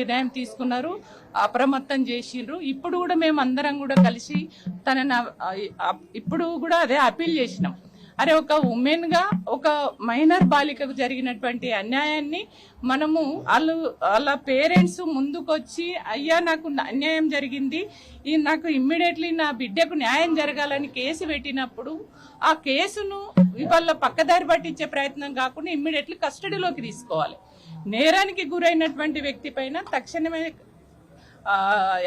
నిర్ణయం తీసుకున్నారు, అప్రమత్తం చేసిండ్రు. ఇప్పుడు కూడా మేము అందరం కూడా కలిసి ఇప్పుడు కూడా అదే అపీల్ చేసినాం. అరే, ఒక ఉమెన్ గా ఒక మైనర్ బాలికకు జరిగినటువంటి అన్యాయాన్ని మనము వాళ్ళ పేరెంట్స్ ముందుకొచ్చి, అయ్యా నాకు అన్యాయం జరిగింది, నాకు ఇమ్మీడియట్లీ నా బిడ్డకు న్యాయం జరగాలని కేసు పెట్టినప్పుడు ఆ కేసును ఇవాళ పక్కదారి పట్టించే ప్రయత్నం కాకుండా ఇమ్మీడియట్లీ కస్టడీలోకి తీసుకోవాలి. నేరానికి గురైనటువంటి వ్యక్తి పైన తక్షణమే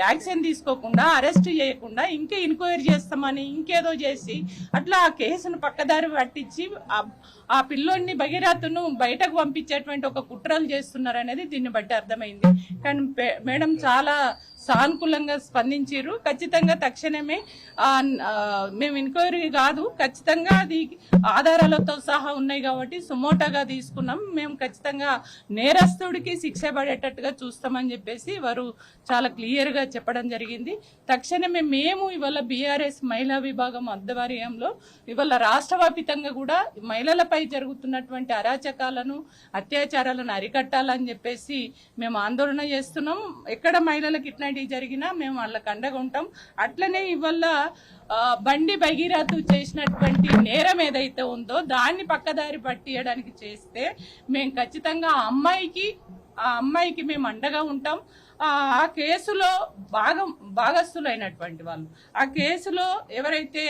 యాక్షన్ తీసుకోకుండా, అరెస్ట్ చేయకుండా ఇంకే ఎంక్వైరీ చేస్తామని ఇంకేదో చేసి అట్లా ఆ కేసును పక్కదారి పట్టించి ఆ పిల్లోడిని భగీరథను బయటకు పంపించేటువంటి ఒక కుట్రలు చేస్తున్నారు అనేది దీన్ని బట్టి అర్థమైంది. కానీ మేడం చాలా సానుకూలంగా స్పందించారు. ఖచ్చితంగా తక్షణమే మేము ఎంక్వైరీ కాదు, ఖచ్చితంగా అది ఆధారాలతో సహా ఉన్నాయి కాబట్టి సుమోటాగా తీసుకున్నాం. మేము ఖచ్చితంగా నేరస్తుడికి శిక్ష పడేటట్టుగా చూస్తామని చెప్పేసి వారు చాలా క్లియర్ గా చెప్పడం జరిగింది. తక్షణమే మేము ఇవాళ బీఆర్ఎస్ మహిళా విభాగం ఆధ్వర్యంలో ఇవాళ రాష్ట్రవ్యాప్తంగా కూడా మహిళలపై జరుగుతున్నటువంటి అరాచకాలను, అత్యాచారాలను అరికట్టాలని చెప్పేసి మేము ఆందోళన చేస్తున్నాం. ఎక్కడ మహిళలకు ఇట్లాంటివి జరిగినా మేము వాళ్ళకి అండగా ఉంటాం. అట్లనే ఇవాళ బండి భగీరథ చేసినటువంటి నేరం ఏదైతే ఉందో దాన్ని పక్కదారి పట్టియడానికి చేస్తే మేము ఖచ్చితంగా ఆ అమ్మాయికి మేము అండగా ఉంటాం. ఆ కేసులో భాగస్థులైనటువంటి వాళ్ళు, ఆ కేసులో ఎవరైతే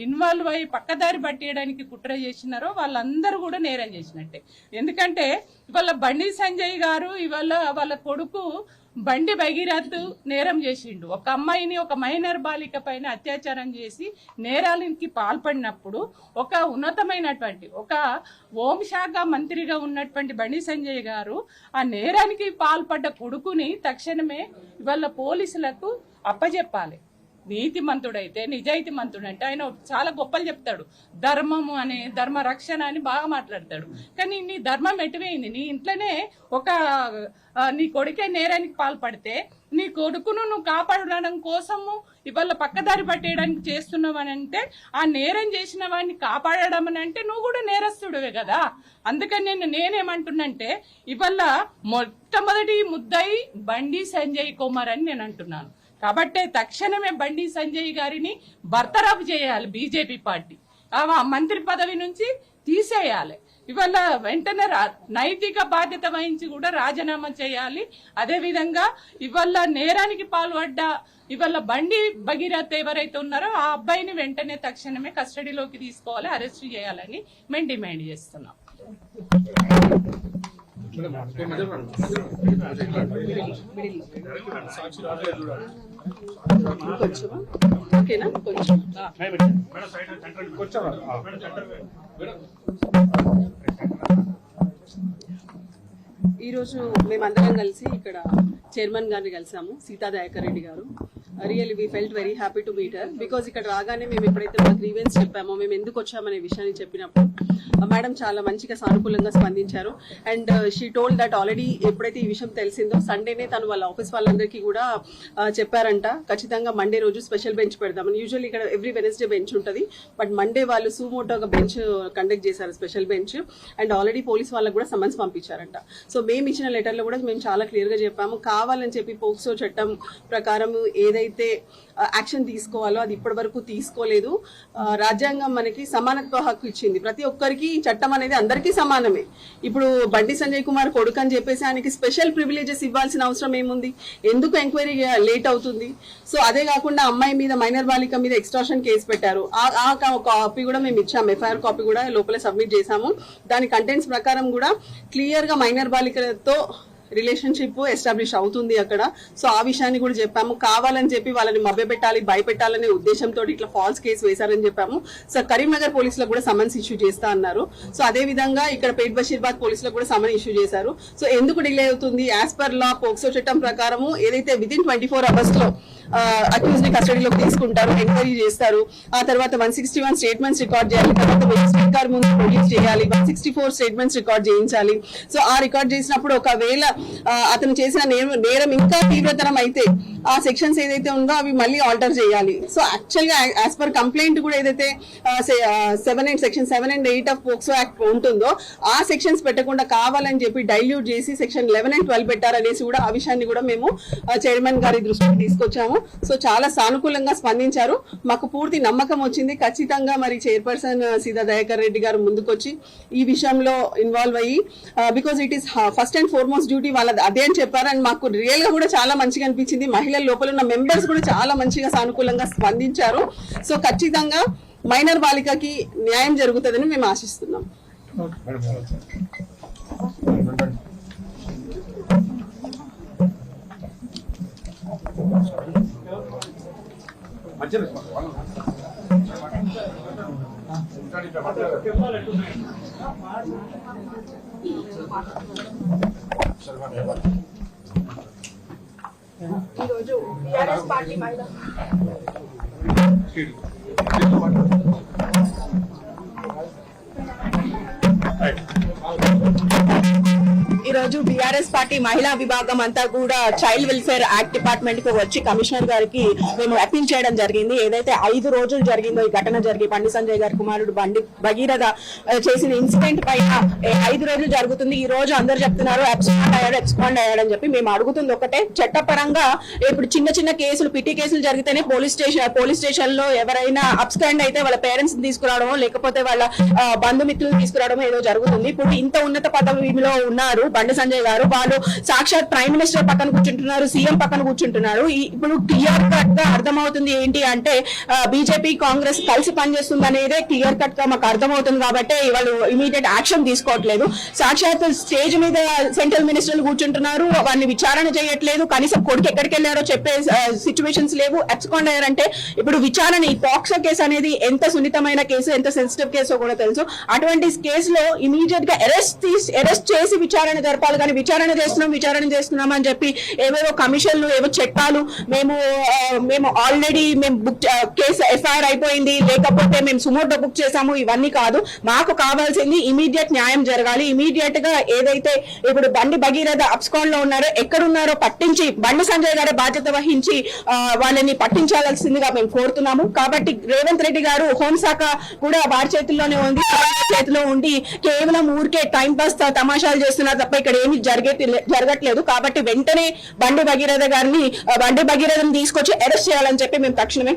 ఇన్వాల్వ్ అయ్యి పక్కదారి పట్టేయడానికి కుట్ర చేసినారో వాళ్ళందరూ కూడా నేరం చేసినట్టే. ఎందుకంటే ఇవాళ బండి సంజయ్ గారు ఇవాళ వాళ్ళ కొడుకు బండి భగీరథ్ నేరం చేసిండు. ఒక అమ్మాయిని, ఒక మైనర్ బాలిక పైన అత్యాచారం చేసి నేరాలకి పాల్పడినప్పుడు ఒక ఉన్నతమైనటువంటి ఒక హోంశాఖ మంత్రిగా ఉన్నటువంటి బండి సంజయ్ గారు ఆ నేరానికి పాల్పడ్డ కొడుకుని తక్షణమే ఇవాళ పోలీసులకు అప్పజెప్పాలి. నీతిమంతుడైతే, నిజాయితీమంతుడంటే ఆయన చాలా గొప్పలు చెప్తాడు. ధర్మము అని, ధర్మ రక్షణ అని బాగా మాట్లాడతాడు. కానీ నీ ధర్మం ఎటువైంది? నీ ఇంట్లోనే నీ కొడుకే నేరానికి పాల్పడితే నీ కొడుకును నువ్వు కాపాడడం కోసము ఇవాళ పక్కదారి పట్టేయడానికి చేస్తున్నావని అంటే, ఆ నేరం చేసిన వాడిని కాపాడడం అని అంటే నువ్వు కూడా నేరస్తుడివే కదా. అందుకని నేనేమంటున్నంటే ఇవాళ మొట్టమొదటి ముద్దాయి బండి సంజయ్ కుమార్ అని నేను అంటున్నాను. కాబట్టి తక్షణమే బండి సంజయ్ గారిని బర్తరఫ్ చేయాలి బీజేపీ పార్టీ, మంత్రి పదవి నుంచి తీసేయాలి. ఇవాళ వెంటనే నైతిక బాధ్యత వహించి కూడా రాజీనామా చేయాలి. అదేవిధంగా ఇవాళ నేరానికి పాల్పడ్డ ఇవాళ బండి భగీరథ్ ఎవరైతే ఉన్నారో ఆ అబ్బాయిని వెంటనే తక్షణమే కస్టడీలోకి తీసుకోవాలి, అరెస్ట్ చేయాలని మేము డిమాండ్ చేస్తున్నాం. ఈరోజు మేమందరం కలిసి ఇక్కడ చైర్మన్ గారిని కలిసాము, సీతా దయాకర్ రెడ్డి గారు. Really we felt very happy to meet her. Because ఇక్కడ రాగానే మేము ఎప్పుడైతే మా గ్రీవెన్స్ చెప్పామో, మేము ఎందుకు వచ్చామనే విషయాన్ని చెప్పినప్పుడు మేడం చాలా మంచిగా సానుకూలంగా స్పందించారు. And she told that already ఎప్పుడైతే ఈ విషయం తెలిసిందో సండేనే తను వాళ్ళ ఆఫీస్ వాళ్ళందరికీ కూడా చెప్పారంట, ఖచ్చితంగా మండే రోజు స్పెషల్ బెంచ్ పెడదామని. యూజువల్లీ ఇక్కడ ఎవ్రీ వెనస్డే బెంచ్ ఉంటుంది, బట్ మండే వాళ్ళు సుమోటోగా బెంచ్ కండక్ట్ చేశారు, special bench. And already police వాళ్ళకు కూడా సమన్స్ పంపించారంట. సో మేము ఇచ్చిన లెటర్లో కూడా మేము చాలా క్లియర్ గా చెప్పాము, కావాలని చెప్పి పోక్సో చట్టం ప్రకారం ఏదైతే యాక్షన్ తీసుకోవాలో అది ఇప్పటి వరకు తీసుకోలేదు. రాజ్యాంగం మనకి సమానత్వ హక్కు ఇచ్చింది, ప్రతి ఒక్కరికి చట్టం అనేది అందరికీ సమానమే. ఇప్పుడు బండి సంజయ్ కుమార్ కొడుకు అని చెప్పేసి ఆయనకి స్పెషల్ ప్రివిలేజెస్ ఇవ్వాల్సిన అవసరం ఏముంది? ఎందుకు ఎంక్వైరీ లేట్ అవుతుంది? సో అదే కాకుండా అమ్మాయి మీద, మైనర్ బాలిక మీద ఎక్స్ట్రాషన్ కేసు పెట్టారు. ఆ కాపీ కూడా మేము ఇచ్చాము, ఎఫ్ఐఆర్ కాపీ కూడా లోపల సబ్మిట్ చేశాము. దాని కంటెంట్స్ ప్రకారం కూడా క్లియర్ గా మైనర్ బాలికలతో రిలేషన్షిప్ ఎస్టాబ్లిష్ అవుతుంది అక్కడ. సో ఆ విషయాన్ని కూడా చెప్పాము. కావాలని చెప్పి వాళ్ళని మభ్యపెట్టాలి, భయపెట్టాలనే ఉద్దేశంతో ఇట్లా ఫాల్స్ కేసు వేశారని చెప్పాము. సో కరీంనగర్ పోలీసులకు కూడా సమన్స్ ఇష్యూ చేస్తా అన్నారు. సో అదే విధంగా ఇక్కడ పేట్ బషీర్బాద్ పోలీసులకు కూడా సమన్ ఇష్యూ చేశారు. సో ఎందుకు డిలే అవుతుంది? యాజ్ పర్ లా పోక్సో చట్టం ప్రకారము ఏదైతే విదిన్ 24 hours లో అక్యూజ్ ని కస్టడీలోకి తీసుకుంటారు, ఎంక్వైరీ చేస్తారు. ఆ తర్వాత 161 స్టేట్మెంట్స్ రికార్డ్ చేయాలి, తర్వాత మెజిస్ట్రేట్ గారి ముందు ప్రొడ్యూస్ చేయాలి, 164 స్టేట్మెంట్స్ రికార్డ్ చేయించాలి. సో ఆ రికార్డ్ చేసినప్పుడు ఒకవేళ అతను చేసిన నేరం ఇంకా తీవ్రతరం అయితే ఆ సెక్షన్స్ ఏదైతే ఉందో అవి మళ్ళీ ఆల్టర్ చేయాలి. సో యాక్చువల్ గా యాజ్ పర్ కంప్లైంట్ కూడా ఏదైతే section 7 and 8 of POCSO act ఉంటుందో ఆ సెక్షన్స్ పెట్టకుండా కావాలని చెప్పి డైల్యూట్ చేసి సెక్షన్ 11 and 12 పెట్టారనేసి కూడా ఆ విషయాన్ని కూడా మేము చైర్మన్ గారి దృష్టికి తీసుకొచ్చాము. సో చాలా సానుకూలంగా స్పందించారు, మాకు పూర్తి నమ్మకం వచ్చింది. ఖచ్చితంగా మరి చైర్పర్సన్ సీతా దయాకర్ రెడ్డి గారు ముందుకొచ్చి ఈ విషయంలో ఇన్వాల్వ్ అయ్యి, because it is first and foremost duty వాళ్ళది అదే అని చెప్పారు. అండ్ మాకు రియల్ గా కూడా చాలా మంచిగా అనిపించింది, మహిళల లోపల ఉన్న మెంబర్స్ కూడా చాలా మంచిగా సానుకూలంగా స్పందించారు. సో ఖచ్చితంగా మైనర్ బాలికకి న్యాయం జరుగుతుందని మేము ఆశిస్తున్నాం. ఈరోజు టీఆర్ఎస్ పార్టీ మహిళ ఈరోజు బీఆర్ఎస్ పార్టీ మహిళా విభాగం అంతా కూడా చైల్డ్ వెల్ఫేర్ యాక్ట్ డిపార్ట్మెంట్ కు వచ్చి కమిషనర్ గారికి మేము అప్పీల్ చేయడం జరిగింది. ఏదైతే 5 రోజులు జరిగిందో ఈ ఘటన జరిగి బండి సంజయ్ గారి కుమారుడు బండి భగీరథ చేసిన ఇన్సిడెంట్ పైన 5 రోజులు జరుగుతుంది. ఈ రోజు అందరు చెప్తున్నారు ఎక్స్పాండ్ అయ్యాడని చెప్పి. మేము అడుగుతుంది ఒకటే, చట్టపరంగా ఇప్పుడు చిన్న చిన్న కేసులు పిటి కేసులు జరిగితేనే పోలీస్ స్టేషన్ లో ఎవరైనా అబ్స్కాండ్ అయితే వాళ్ళ పేరెంట్స్ తీసుకురావడమో లేకపోతే వాళ్ళ బంధుమిత్రులు తీసుకురావడమో ఏదో జరుగుతుంది. ఇప్పుడు ఇంత ఉన్నత పదవిలో ఉన్నారు బండి సంజయ్ గారు, వాళ్ళు సాక్షాత్ ప్రైమ్ మినిస్టర్ పక్కన కూర్చుంటున్నారు, సీఎం పక్కన కూర్చుంటున్నారు. ఇప్పుడు క్లియర్ కట్ గా అర్థమవుతుంది ఏంటి అంటే బీజేపీ కాంగ్రెస్ కలిసి పనిచేస్తుంది అనేది క్లియర్ కట్ గా మాకు అర్థమవుతుంది. కాబట్టి వాళ్ళు ఇమీడియట్ యాక్షన్ తీసుకోవట్లేదు. సాక్షాత్ స్టేజ్ మీద సెంట్రల్ మినిస్టర్లు కూర్చుంటున్నారు, వారిని విచారణ చేయట్లేదు. కనీసం కొడుకు ఎక్కడికి వెళ్ళారో చెప్పే సిచ్యువేషన్స్ లేవు. ఎక్స్పాండ్ అయ్యారంటే ఇప్పుడు విచారణ, ఈ పాక్సో కేసు అనేది ఎంత సున్నితమైన కేసు, ఎంత సెన్సిటివ్ కేసో కూడా తెలుసు. అటువంటి కేసులో ఇమీడియట్ గా అరెస్ట్ చేసి విచారణ జరపాలి. కానీ విచారణ చేస్తున్నాం అని చెప్పి ఏవేవో కమిషన్లు, ఏవో చట్టాలు, మేము ఆల్రెడీ బుక్ కేసు ఎఫ్ఐఆర్ అయిపోయింది, లేకపోతే మేము సుమోటో బుక్ చేసాము, ఇవన్నీ కాదు. మాకు కావాల్సింది ఇమీడియట్ న్యాయం జరగాలి. ఇమీడియట్ గా ఏదైతే ఇప్పుడు బండి భగీరథ అబ్స్కాండ్ లో ఉన్నారో, ఎక్కడున్నారో పట్టించి బండి సంజయ్ గారే బాధ్యత వహించి వాళ్ళని పట్టించాల్సిందిగా మేము కోరుతున్నాము. కాబట్టి రేవంత్ రెడ్డి గారు హోంశాఖ కూడా వారి చేతుల్లోనే ఉంది, చేతిలో ఉండి కేవలం ఊరికే టైం పాస్ తమాషాలు చేస్తున్నారు తప్ప ఇక్కడ ఏమి జరగట్లేదు. కాబట్టి వెంటనే బండి భగీరథని తీసుకొచ్చి అరెస్ట్ చేయాలని చెప్పి మేము తక్షణమే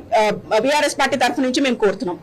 బీఆర్ఎస్ పార్టీ తరఫు నుంచి మేము కోరుతున్నాం.